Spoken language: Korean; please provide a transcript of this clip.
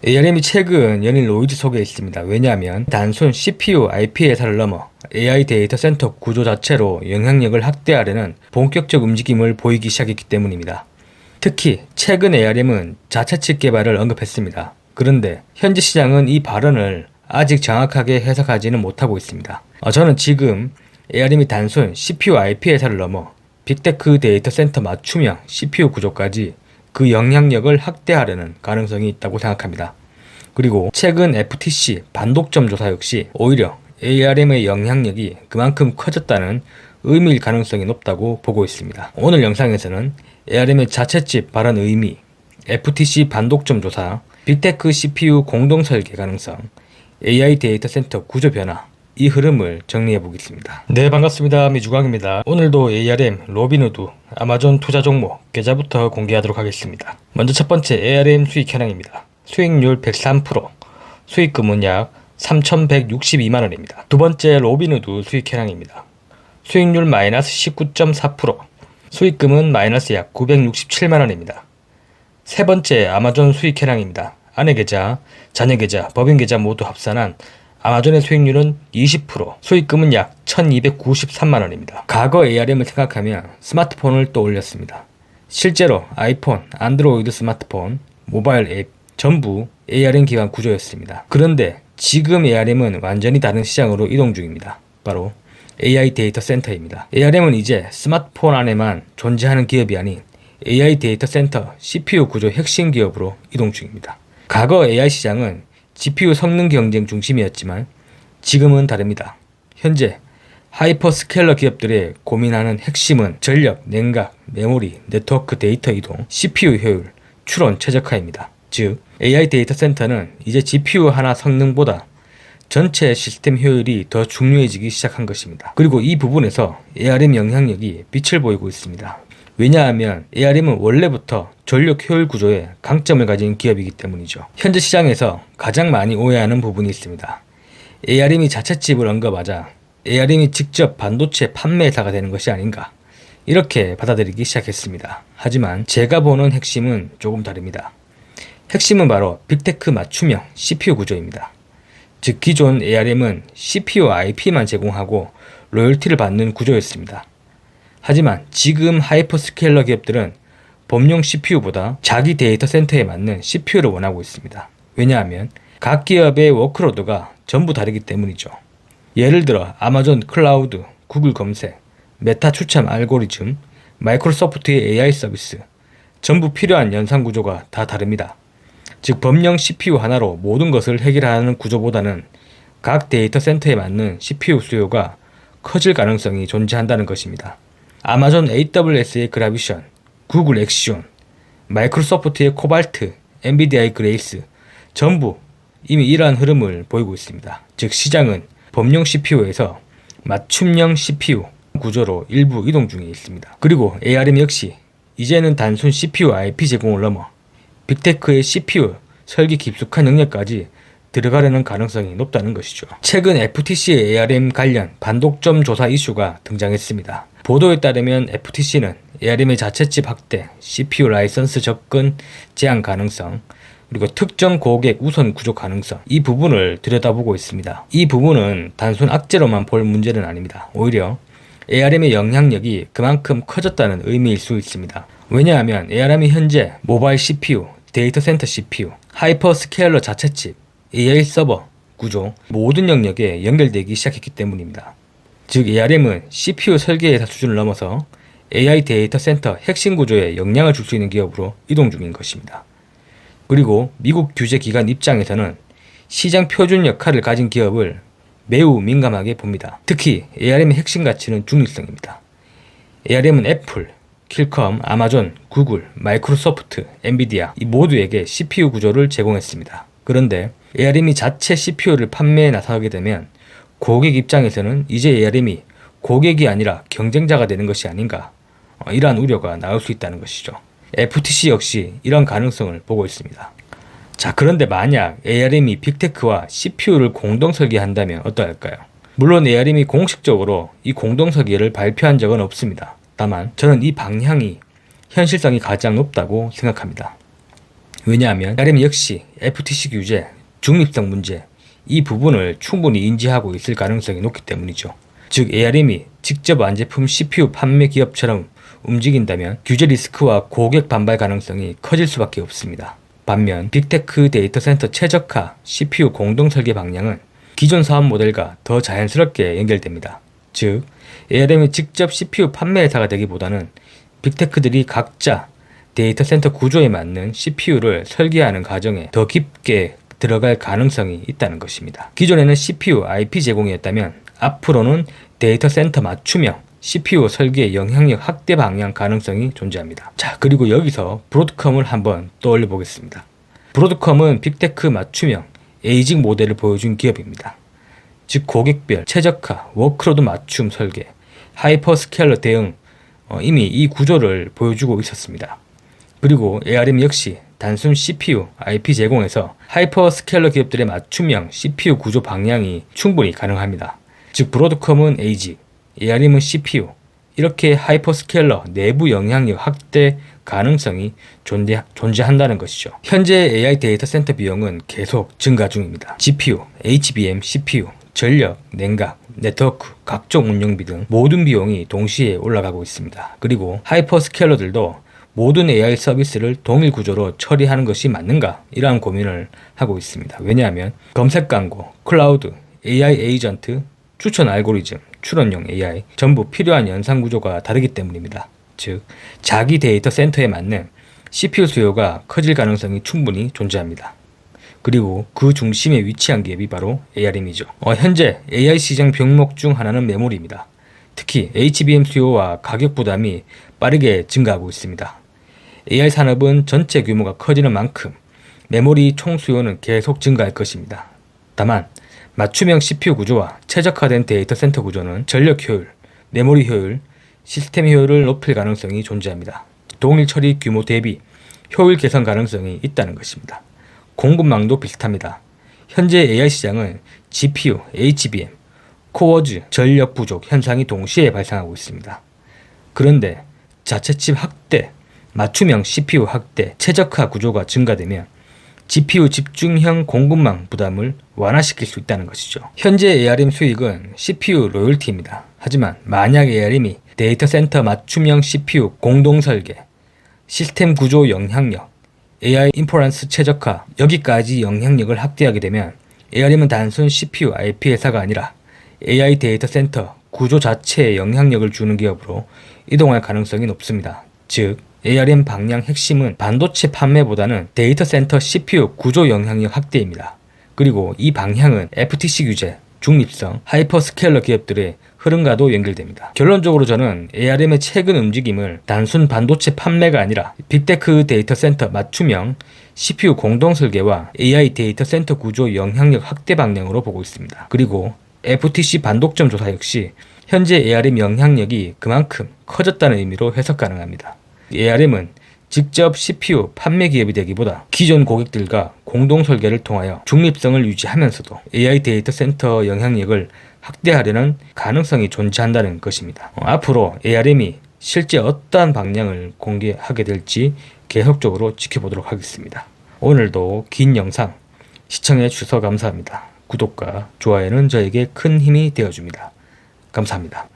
ARM이 최근 연일 노이즈 속에 있습니다. 왜냐하면 단순 CPU, IP 회사를 넘어 AI 데이터 센터 구조 자체로 영향력을 확대하려는 본격적 움직임을 보이기 시작했기 때문입니다. 특히 최근 ARM은 자체칩 개발을 언급했습니다. 그런데 현재 시장은 이 발언을 아직 정확하게 해석하지는 못하고 있습니다. 저는 지금 ARM이 단순 CPU, IP 회사를 넘어 빅테크 데이터 센터 맞춤형 CPU 구조까지 그 영향력을 확대하려는 가능성이 있다고 생각합니다. 그리고 최근 FTC 반독점 조사 역시 오히려 ARM의 영향력이 그만큼 커졌다는 의미일 가능성이 높다고 보고 있습니다. 오늘 영상에서는 ARM의 자체칩 발언 의미, FTC 반독점 조사, 빅테크 CPU 공동 설계 가능성, AI 데이터 센터 구조 변화, 이 흐름을 정리해 보겠습니다. 네, 반갑습니다. 미주광입니다. 오늘도 ARM, 로빈후드, 아마존 투자 종목 계좌부터 공개하도록 하겠습니다. 먼저 첫 번째 ARM 수익 현황입니다. 수익률 103%, 수익금은 약 3,162만원입니다. 두 번째 로빈후드 수익 현황입니다. 수익률 마이너스 19.4%, 수익금은 마이너스 약 967만원입니다. 세 번째 아마존 수익 현황입니다. 아내 계좌, 자녀 계좌, 법인 계좌 모두 합산한 아마존의 수익률은 20%, 수익금은 약 1293만원입니다. 과거 ARM을 생각하면 스마트폰을 떠올렸습니다. 실제로 아이폰, 안드로이드 스마트폰, 모바일 앱 전부 ARM 기반 구조였습니다. 그런데 지금 ARM은 완전히 다른 시장으로 이동 중입니다. 바로 AI 데이터 센터입니다. ARM은 이제 스마트폰 안에만 존재하는 기업이 아닌 AI 데이터 센터 CPU 구조 핵심 기업으로 이동 중입니다. 과거 AI 시장은 GPU 성능 경쟁 중심이었지만 지금은 다릅니다. 현재 하이퍼스케일러 기업들의 고민하는 핵심은 전력, 냉각, 메모리, 네트워크 데이터 이동, CPU 효율, 추론 최적화입니다. 즉, AI 데이터 센터는 이제 GPU 하나 성능보다 전체 시스템 효율이 더 중요해지기 시작한 것입니다. 그리고 이 부분에서 ARM 영향력이 빛을 보이고 있습니다. 왜냐하면 ARM은 원래부터 전력 효율 구조에 강점을 가진 기업이기 때문이죠. 현재 시장에서 가장 많이 오해하는 부분이 있습니다. ARM이 자체칩을 언급하자 ARM이 직접 반도체 판매사가 되는 것이 아닌가, 이렇게 받아들이기 시작했습니다. 하지만 제가 보는 핵심은 조금 다릅니다. 핵심은 바로 빅테크 맞춤형 CPU 구조입니다. 즉, 기존 ARM은 CPU IP만 제공하고 로열티를 받는 구조였습니다. 하지만 지금 하이퍼스케일러 기업들은 범용 CPU보다 자기 데이터 센터에 맞는 CPU를 원하고 있습니다. 왜냐하면 각 기업의 워크로드가 전부 다르기 때문이죠. 예를 들어 아마존 클라우드, 구글 검색, 메타 추천 알고리즘, 마이크로소프트의 AI 서비스, 전부 필요한 연산 구조가 다 다릅니다. 즉, 범용 CPU 하나로 모든 것을 해결하는 구조보다는 각 데이터 센터에 맞는 CPU 수요가 커질 가능성이 존재한다는 것입니다. 아마존 AWS의 그라비션, 구글 엑시온, 마이크로소프트의 코발트, 엔비디아의 그레이스 전부 이미 이러한 흐름을 보이고 있습니다. 즉, 시장은 범용 CPU에서 맞춤형 CPU 구조로 일부 이동 중에 있습니다. 그리고 ARM 역시 이제는 단순 CPU IP 제공을 넘어 빅테크의 CPU 설계 깊숙한 영역까지 들어가려는 가능성이 높다는 것이죠. 최근 FTC의 ARM 관련 반독점 조사 이슈가 등장했습니다. 보도에 따르면 FTC는 ARM의 자체칩 확대, CPU 라이선스 접근 제한 가능성, 그리고 특정 고객 우선 구조 가능성, 이 부분을 들여다보고 있습니다. 이 부분은 단순 악재로만 볼 문제는 아닙니다. 오히려 ARM의 영향력이 그만큼 커졌다는 의미일 수 있습니다. 왜냐하면 ARM이 현재 모바일 CPU, 데이터 센터 CPU, 하이퍼스케일러 자체칩, AI 서버 구조 모든 영역에 연결되기 시작했기 때문입니다. 즉, ARM은 CPU 설계회사 수준을 넘어서 AI 데이터 센터 핵심 구조에 영향을 줄 수 있는 기업으로 이동 중인 것입니다. 그리고 미국 규제기관 입장에서는 시장 표준 역할을 가진 기업을 매우 민감하게 봅니다. 특히 ARM의 핵심 가치는 중립성입니다. ARM은 애플, 퀄컴, 아마존, 구글, 마이크로소프트, 엔비디아 이 모두에게 CPU 구조를 제공했습니다. 그런데 ARM이 자체 CPU를 판매에 나서게 되면 고객 입장에서는 이제 ARM이 고객이 아니라 경쟁자가 되는 것이 아닌가, 이러한 우려가 나올 수 있다는 것이죠. FTC 역시 이런 가능성을 보고 있습니다. 자, 그런데 만약 ARM이 빅테크와 CPU를 공동 설계한다면 어떠할까요? 물론 ARM이 공식적으로 이 공동 설계를 발표한 적은 없습니다. 다만 저는 이 방향이 현실성이 가장 높다고 생각합니다. 왜냐하면 ARM 역시 FTC 규제, 중립성 문제, 이 부분을 충분히 인지하고 있을 가능성이 높기 때문이죠. 즉 ARM이 직접 완제품 CPU 판매 기업처럼 움직인다면 규제 리스크와 고객 반발 가능성이 커질 수밖에 없습니다. 반면 빅테크 데이터 센터 최적화 CPU 공동 설계 방향은 기존 사업 모델과 더 자연스럽게 연결됩니다. 즉 ARM이 직접 CPU 판매 회사가 되기보다는 빅테크들이 각자 데이터 센터 구조에 맞는 CPU를 설계하는 과정에 더 깊게 들어갈 가능성이 있다는 것입니다. 기존에는 CPU IP 제공이었다면 앞으로는 데이터 센터 맞춤형 CPU 설계의 영향력 확대 방향 가능성이 존재합니다. 자, 그리고 여기서 브로드컴을 한번 떠올려 보겠습니다. 브로드컴은 빅테크 맞춤형 에이직 모델을 보여준 기업입니다. 즉 고객별 최적화, 워크로드 맞춤 설계, 하이퍼스케일러 대응 이미 이 구조를 보여주고 있었습니다. 그리고 ARM 역시 단순 CPU, IP 제공에서 하이퍼스케일러 기업들의 맞춤형 CPU 구조 방향이 충분히 가능합니다. 즉 브로드컴은 에이직, ARM은 CPU, 이렇게 하이퍼스케일러 내부 영향력 확대 가능성이 존재한다는 것이죠. 현재 AI 데이터 센터 비용은 계속 증가 중입니다. GPU, HBM, CPU, 전력, 냉각, 네트워크, 각종 운영비 등 모든 비용이 동시에 올라가고 있습니다. 그리고 하이퍼스케일러들도 모든 AI 서비스를 동일 구조로 처리하는 것이 맞는가? 이러한 고민을 하고 있습니다. 왜냐하면 검색 광고, 클라우드, AI 에이전트, 추천 알고리즘, 추론용 AI 전부 필요한 연산 구조가 다르기 때문입니다. 즉 자기 데이터 센터에 맞는 CPU 수요가 커질 가능성이 충분히 존재합니다. 그리고 그 중심에 위치한 기업이 바로 ARM이죠. 현재 AI 시장 병목 중 하나는 메모리입니다. 특히 HBM 수요와 가격 부담이 빠르게 증가하고 있습니다. AI 산업은 전체 규모가 커지는 만큼 메모리 총 수요는 계속 증가할 것입니다. 다만 맞춤형 CPU 구조와 최적화된 데이터 센터 구조는 전력 효율, 메모리 효율, 시스템 효율을 높일 가능성이 존재합니다. 동일 처리 규모 대비 효율 개선 가능성이 있다는 것입니다. 공급망도 비슷합니다. 현재 AI 시장은 GPU, HBM, 코어즈, 전력 부족 현상이 동시에 발생하고 있습니다. 그런데 자체 칩 확대, 맞춤형 CPU 확대, 최적화 구조가 증가되면 GPU 집중형 공급망 부담을 완화시킬 수 있다는 것이죠. 현재 ARM 수익은 CPU 로열티입니다. 하지만 만약 ARM이 데이터 센터 맞춤형 CPU 공동 설계, 시스템 구조 영향력, AI 인퍼런스 최적화 여기까지 영향력을 확대하게 되면 ARM은 단순 CPU IP 회사가 아니라 AI 데이터 센터 구조 자체에 영향력을 주는 기업으로 이동할 가능성이 높습니다. 즉 ARM 방향 핵심은 반도체 판매보다는 데이터 센터 CPU 구조 영향력 확대입니다. 그리고 이 방향은 FTC 규제, 중립성, 하이퍼스케일러 기업들의 흐름과도 연결됩니다. 결론적으로 저는 ARM의 최근 움직임을 단순 반도체 판매가 아니라 빅테크 데이터 센터 맞춤형 CPU 공동 설계와 AI 데이터 센터 구조 영향력 확대 방향으로 보고 있습니다. 그리고 FTC 반독점 조사 역시 현재 ARM 영향력이 그만큼 커졌다는 의미로 해석 가능합니다. ARM은 직접 CPU 판매 기업이 되기보다 기존 고객들과 공동 설계를 통하여 중립성을 유지하면서도 AI 데이터 센터 영향력을 확대하려는 가능성이 존재한다는 것입니다. 앞으로 ARM이 실제 어떠한 방향을 공개하게 될지 계속적으로 지켜보도록 하겠습니다. 오늘도 긴 영상 시청해 주셔서 감사합니다. 구독과 좋아요는 저에게 큰 힘이 되어줍니다. 감사합니다.